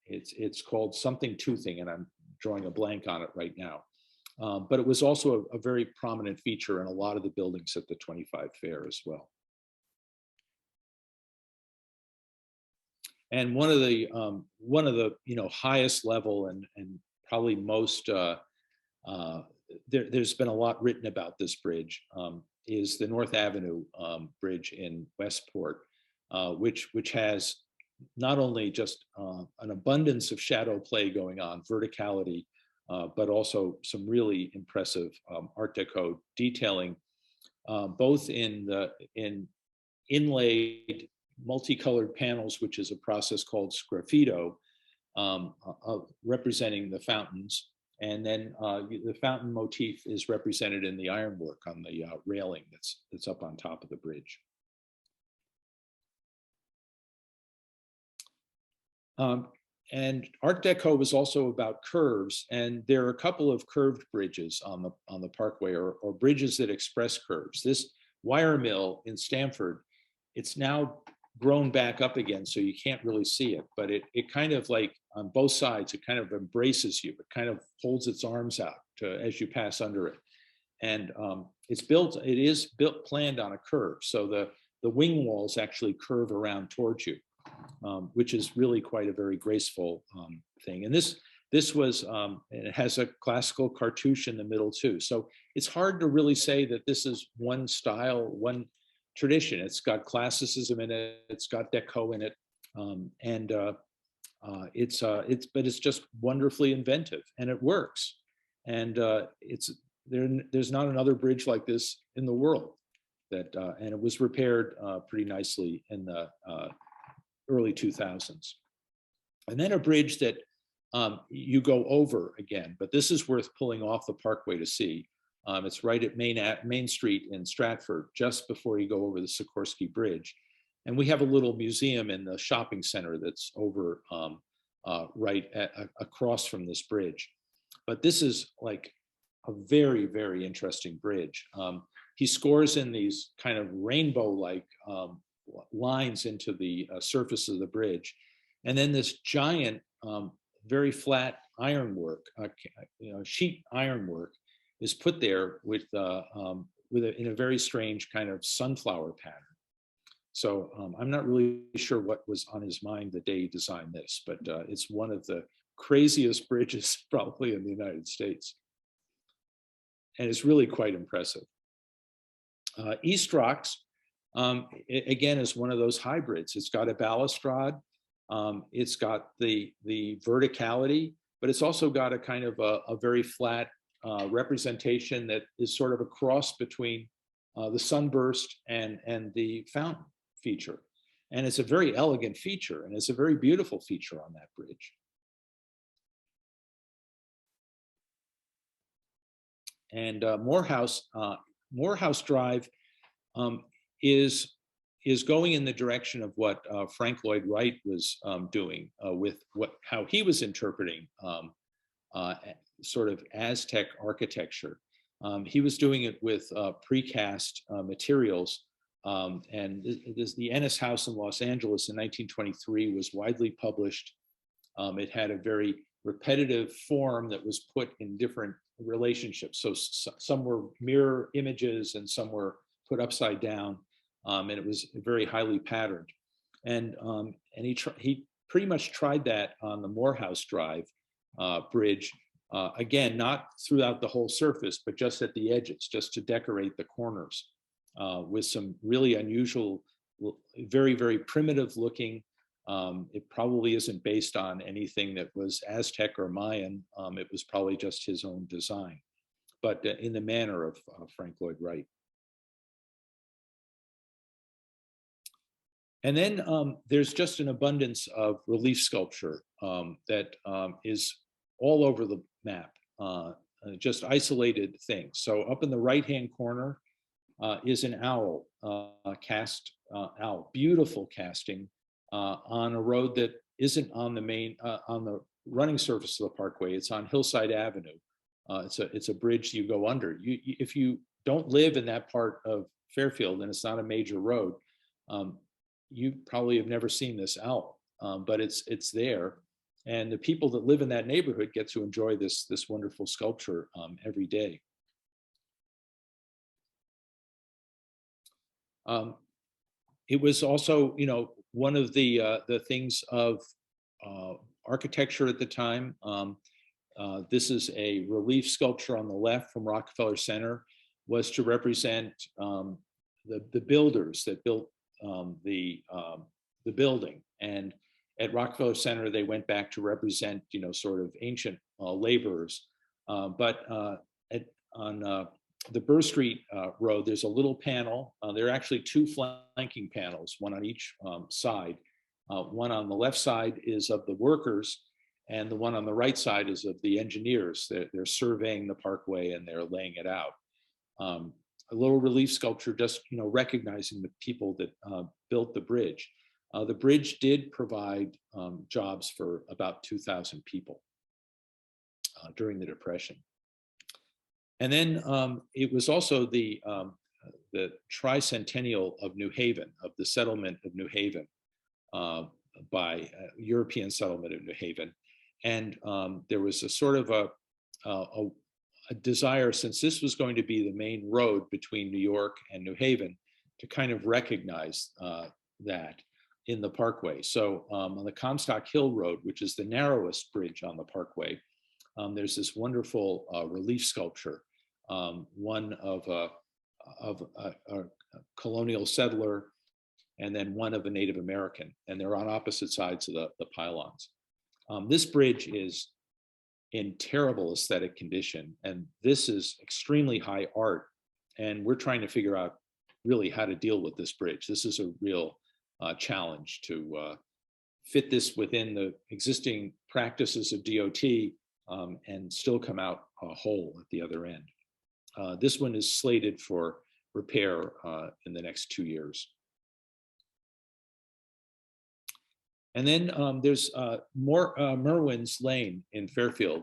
It's called something toothing, and I'm drawing a blank on it right now. But it was also a very prominent feature in a lot of the buildings at the 25 Fair as well. And one of the highest level and probably most there's been a lot written about this bridge, is the North Avenue Bridge in Westport, which has not only just an abundance of shadow play going on, verticality, but also some really impressive Art Deco detailing, both in inlaid multicolored panels, which is a process called sgraffito, representing the fountains. And then the fountain motif is represented in the ironwork on the railing that's up on top of the bridge. And Art Deco was also about curves, and there are a couple of curved bridges on the Parkway, or bridges that express curves. This wire mill in Stamford, it's now grown back up again, so you can't really see it, but it kind of, like on both sides, it kind of embraces you. It kind of holds its arms out as you pass under it. And it is planned on a curve. So the wing walls actually curve around towards you, which is really quite a very graceful thing. And this was, it has a classical cartouche in the middle too. So it's hard to really say that this is one style, one tradition. It's got classicism in it, it's got Deco in it, but it's just wonderfully inventive, and it works. And there's not another bridge like this in the world. And it was repaired pretty nicely in the early 2000s. And then a bridge that you go over again, but this is worth pulling off the Parkway to see. It's right at Main Street in Stratford, just before you go over the Sikorsky Bridge. And we have a little museum in the shopping center that's over across from this bridge. But this is like a very, very interesting bridge. He scores in these kind of rainbow-like lines into the surface of the bridge. And then this giant, very flat ironwork, sheet ironwork, is put there in a very strange kind of sunflower pattern. So I'm not really sure what was on his mind the day he designed this, but it's one of the craziest bridges probably in the United States. And it's really quite impressive. East Rocks, again, is one of those hybrids. It's got a balustrade, it's got the verticality, but it's also got a kind of a very flat representation that is sort of a cross between the sunburst and the fountain feature. And it's a very elegant feature, and it's a very beautiful feature on that bridge. And Morehouse Drive is going in the direction of what Frank Lloyd Wright was doing with how he was interpreting sort of Aztec architecture. He was doing it with precast materials. And the Ennis House in Los Angeles in 1923 was widely published. It had a very repetitive form that was put in different relationships. So some were mirror images and some were put upside down. And it was very highly patterned. And he pretty much tried that on the Morehouse Drive bridge. Again, not throughout the whole surface, but just at the edges, just to decorate the corners with some really unusual, very, very primitive looking. It probably isn't based on anything that was Aztec or Mayan. It was probably just his own design, but in the manner of Frank Lloyd Wright. And then there's just an abundance of relief sculpture that is all over the map, just isolated things. So up in the right-hand corner is an owl, cast owl, beautiful casting on a road that isn't on the main, on the running surface of the Parkway. It's on Hillside Avenue. It's a bridge you go under. If you don't live in that part of Fairfield and it's not a major road, you probably have never seen this owl, but it's there. And the people that live in that neighborhood get to enjoy this wonderful sculpture every day. It was also, one of the things of architecture at the time. This is a relief sculpture on the left from Rockefeller Center, was to represent the builders that built the building. And at Rockefeller Center, they went back to represent, sort of ancient laborers. But on the Burr Street Road, there's a little panel. There are actually two flanking panels, one on each side. One on the left side is of the workers, and the one on the right side is of the engineers. They're surveying the parkway and they're laying it out. A little relief sculpture, just recognizing the people that built the bridge. The bridge did provide jobs for about 2,000 people during the Depression. And then it was also the tricentennial of New Haven, of the settlement of New Haven, by European settlement of New Haven. And there was a sort of a desire, since this was going to be the main road between New York and New Haven, to kind of recognize that in the parkway. So on the Comstock Hill Road, which is the narrowest bridge on the parkway, there's this wonderful relief sculpture, one of a colonial settler, and then one of a Native American, and they're on opposite sides of the pylons. This bridge is in terrible aesthetic condition, and this is extremely high art, and we're trying to figure out really how to deal with this bridge. This is a real challenge to fit this within the existing practices of DOT and still come out whole at the other end. This one is slated for repair in the next 2 years. And then there's Merwin's Lane in Fairfield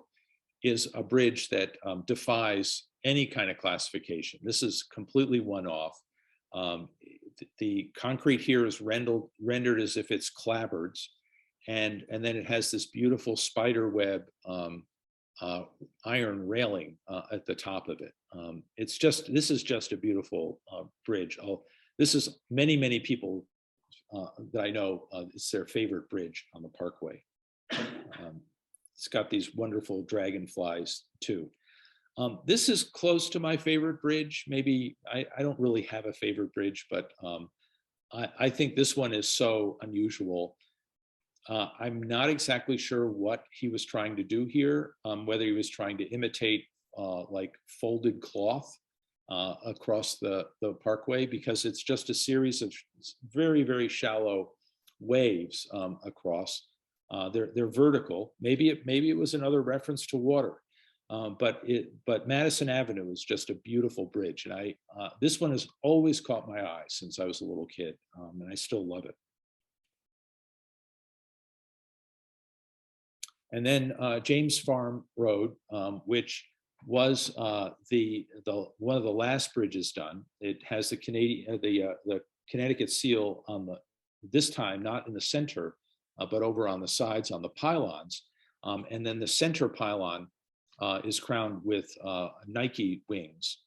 is a bridge that defies any kind of classification. This is completely one-off. The concrete here is rendered as if it's clapboards, and then it has this beautiful spider web iron railing at the top of it. This is just a beautiful bridge. This is many people that I know, it's their favorite bridge on the parkway. It's got these wonderful dragonflies too. This is close to my favorite bridge. Maybe I don't really have a favorite bridge, but I think this one is so unusual. I'm not exactly sure what he was trying to do here, whether he was trying to imitate like folded cloth across the parkway, because it's just a series of very shallow waves across. They're vertical. Maybe it was another reference to water, but Madison Avenue is just a beautiful bridge, and this one has always caught my eye since I was a little kid, and I still love it. And then James Farm Road, which was one of the last bridges done. It has the Connecticut seal on this time not in the center, but over on the sides on the pylons. And then the center pylon is crowned with Nike wings,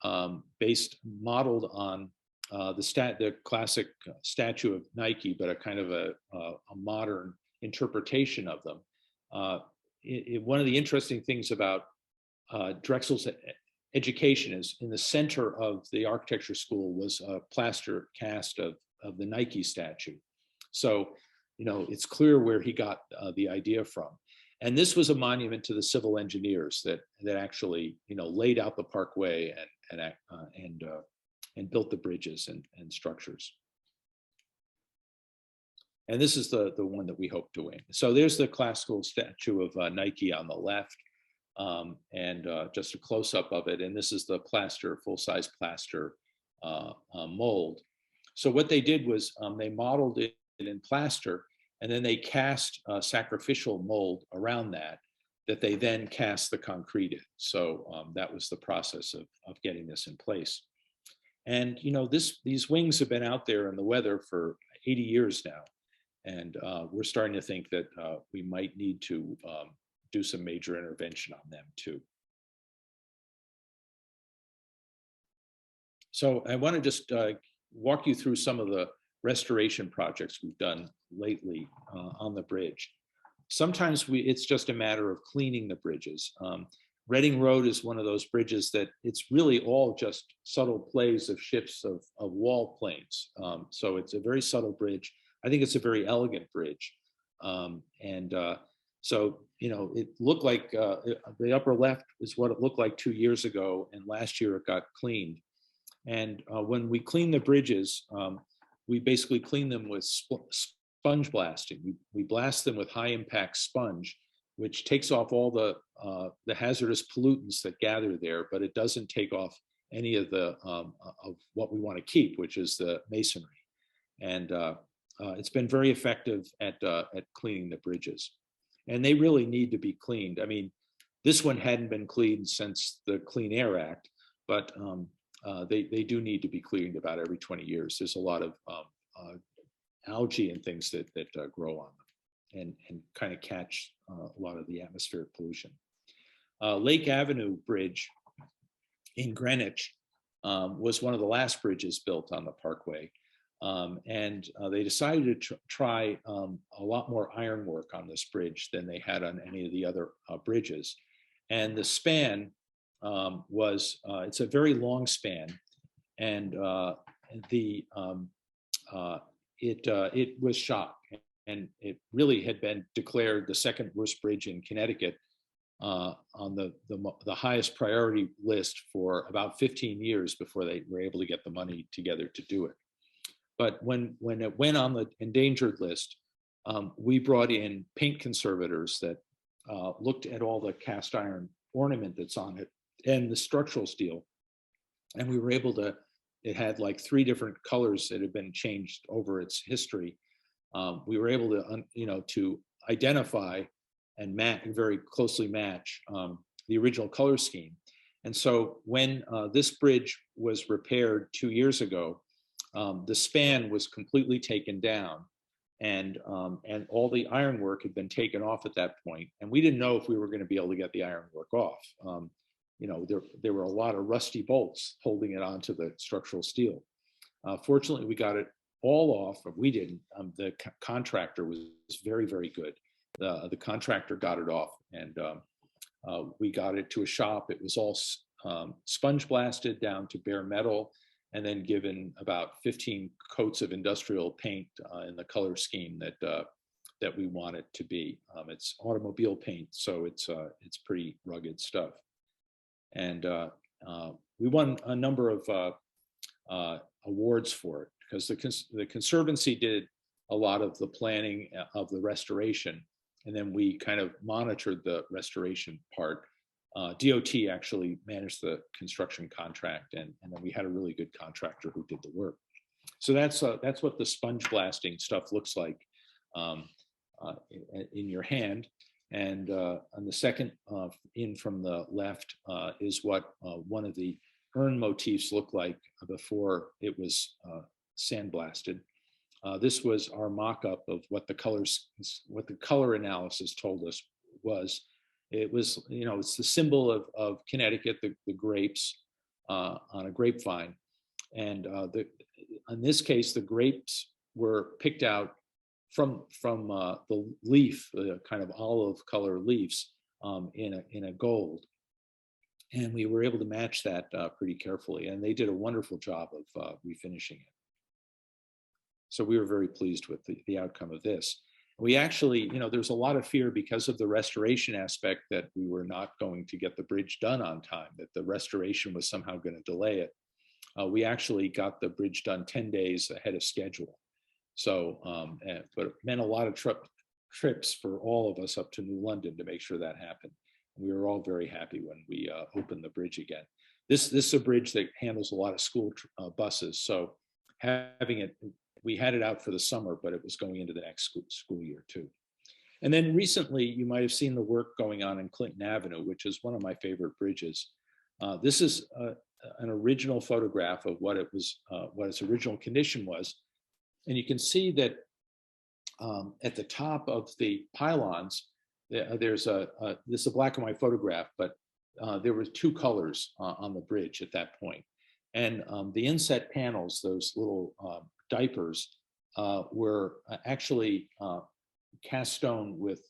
modeled on the classic statue of Nike, but a kind of a modern interpretation of them. One of the interesting things about Drexel's education is in the center of the architecture school was a plaster cast of the Nike statue. So, it's clear where he got the idea from. And this was a monument to the civil engineers that actually, laid out the parkway and built the bridges and structures. And this is the one that we hope to win. So there's the classical statue of Nike on the left, and just a close-up of it. And this is the full-size plaster mold. So what they did was they modeled it in plaster, and then they cast a sacrificial mold around that they then cast the concrete in. So that was the process of getting this in place. And these wings have been out there in the weather for 80 years now. And we're starting to think that we might need to do some major intervention on them too. So I want to just walk you through some of the restoration projects we've done lately on the bridge. Sometimes it's just a matter of cleaning the bridges. Reading Road is one of those bridges that it's really all just subtle plays of shifts of wall planes. So it's a very subtle bridge. I think it's a very elegant bridge. So, you know, it looked like the upper left is what it looked like 2 years ago, and last year it got cleaned. And when we clean the bridges, we basically clean them with sponge blasting. We blast them with high impact sponge, which takes off all the hazardous pollutants that gather there, but it doesn't take off any of the of what we want to keep, which is the masonry. And it's been very effective at cleaning the bridges, and they really need to be cleaned. I mean, this one hadn't been cleaned since the Clean Air Act, but they do need to be cleaned about every 20 years. There's a lot of algae and things that grow on them and kind of catch a lot of the atmospheric pollution. Lake Avenue Bridge in Greenwich was one of the last bridges built on the Parkway. And they decided to try a lot more ironwork on this bridge than they had on any of the other bridges. And the span it's a very long span, and it was shot, and it really had been declared the second worst bridge in Connecticut on the highest priority list for about 15 years before they were able to get the money together to do it. But when it went on the endangered list, we brought in paint conservators that looked at all the cast iron ornament that's on it and the structural steel. And we were able to, it had like 3 different colors that had been changed over its history. We were able to, to identify and very closely match the original color scheme. And so when this bridge was repaired 2 years ago, the span was completely taken down, and all the ironwork had been taken off at that point. And we didn't know if we were going to be able to get the ironwork off. There were a lot of rusty bolts holding it onto the structural steel. Fortunately, we got it all off, but we didn't. The contractor was very, very good. The contractor got it off, and we got it to a shop. It was all sponge blasted down to bare metal, and then given about 15 coats of industrial paint in the color scheme that we want it to be. It's automobile paint, so it's pretty rugged stuff. And we won a number of awards for it, because the Conservancy did a lot of the planning of the restoration, and then we kind of monitored the restoration part. DOT actually managed the construction contract, and then we had a really good contractor who did the work. So that's what the sponge blasting stuff looks like in your hand. And on the second in from the left is what one of the urn motifs looked like before it was sandblasted. This was our mock-up of what the color analysis told us was. It was, it's the symbol of Connecticut, the grapes on a grapevine. And in this case, the grapes were picked out from the leaf, the kind of olive color leaves in a gold. And we were able to match that pretty carefully. And they did a wonderful job of refinishing it. So we were very pleased with the outcome of this. We actually, there's a lot of fear because of the restoration aspect that we were not going to get the bridge done on time, that the restoration was somehow going to delay it. We actually got the bridge done 10 days ahead of schedule. So, but it meant a lot of trips for all of us up to New London to make sure that happened. We were all very happy when we opened the bridge again. This is a bridge that handles a lot of school buses. So having it, we had it out for the summer, but it was going into the next school year too. And then recently, you might have seen the work going on in Clinton Avenue, which is one of my favorite bridges. This is an original photograph of what its original condition was. And you can see that At the top of the pylons, there's this is a black and white photograph, but there were two colors on the bridge at that point. And the inset panels, those little diapers, were actually cast stone with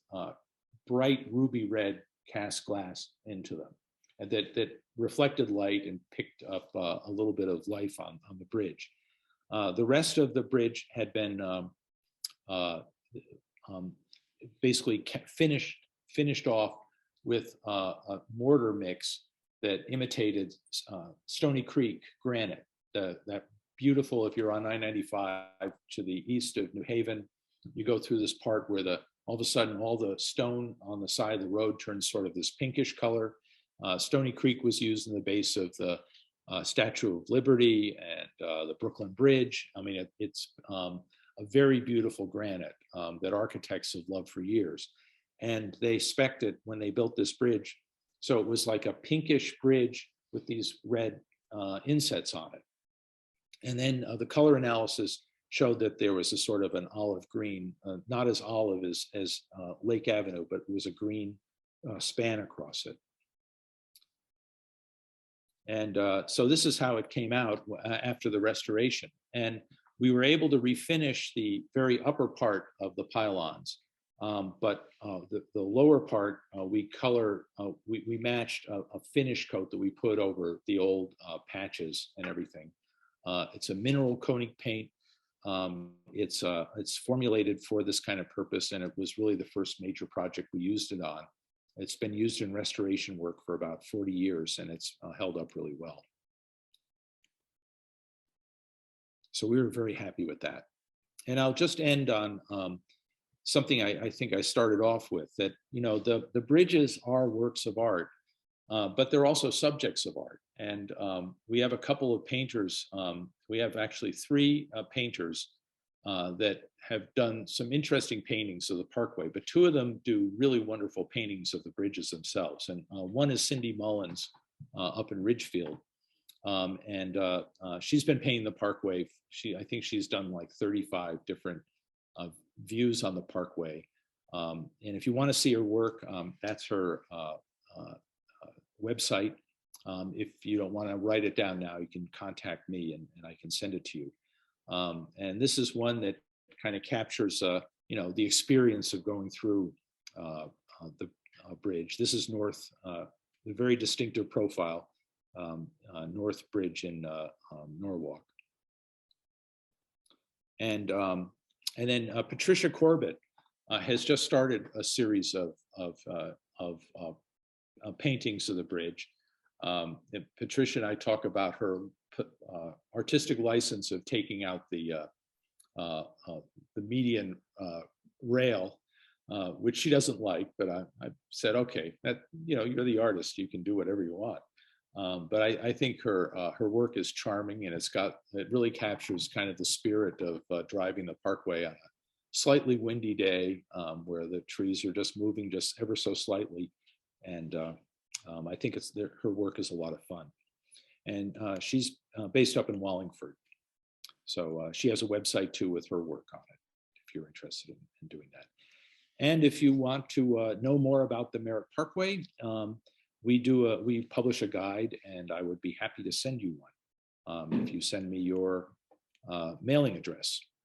bright ruby red cast glass into them, and that reflected light and picked up a little bit of life on the bridge. The rest of the bridge had been basically finished off with a mortar mix that imitated Stony Creek granite. That beautiful, if you're on I-95 to the east of New Haven, you go through this part where all of a sudden all the stone on the side of the road turns sort of this pinkish color. Stony Creek was used in the base of the Statue of Liberty and the Brooklyn Bridge. I mean, it's a very beautiful granite that architects have loved for years. And they spec'd it when they built this bridge. So it was like a pinkish bridge with these red insets on it. And then the color analysis showed that there was a sort of an olive green, not as olive as Lake Avenue, but it was a green span across it. And so this is how it came out after the restoration. And we were able to refinish the very upper part of the pylons. But the lower part, we matched a finish coat that we put over the old patches and everything. It's a mineral coating paint. It's formulated for this kind of purpose, and it was really the first major project we used it on. It's been used in restoration work for about 40 years, and it's held up really well. So we were very happy with that. And I'll just end on something I think I started off with, that, you know, the bridges are works of art, but they're also subjects of art. And we have a couple of painters. We have actually three painters that have done some interesting paintings of the Parkway, but two of them do really wonderful paintings of the bridges themselves. And one is Cindy Mullins up in Ridgefield. And she's been painting the Parkway. I think she's done like 35 different views on the Parkway. And if you want to see her work, that's her website. If you don't want to write it down now, you can contact me and I can send it to you. And this is one that kind of captures, you know, the experience of going through the bridge. This is North, the very distinctive profile, North Bridge in Norwalk. And then Patricia Corbett has just started a series of paintings of the bridge. Patricia and I talk about her artistic license of taking out the median rail, which she doesn't like, but I said, okay, that, you know, you're the artist, you can do whatever you want. But I think her work is charming, and it really captures kind of the spirit of driving the Parkway on a slightly windy day, where the trees are just moving just ever so slightly. And I think her work is a lot of fun. And she's based up in Wallingford. So she has a website too with her work on it, if you're interested in doing that. And if you want to know more about the Merritt Parkway, we publish a guide, and I would be happy to send you one if you send me your mailing address.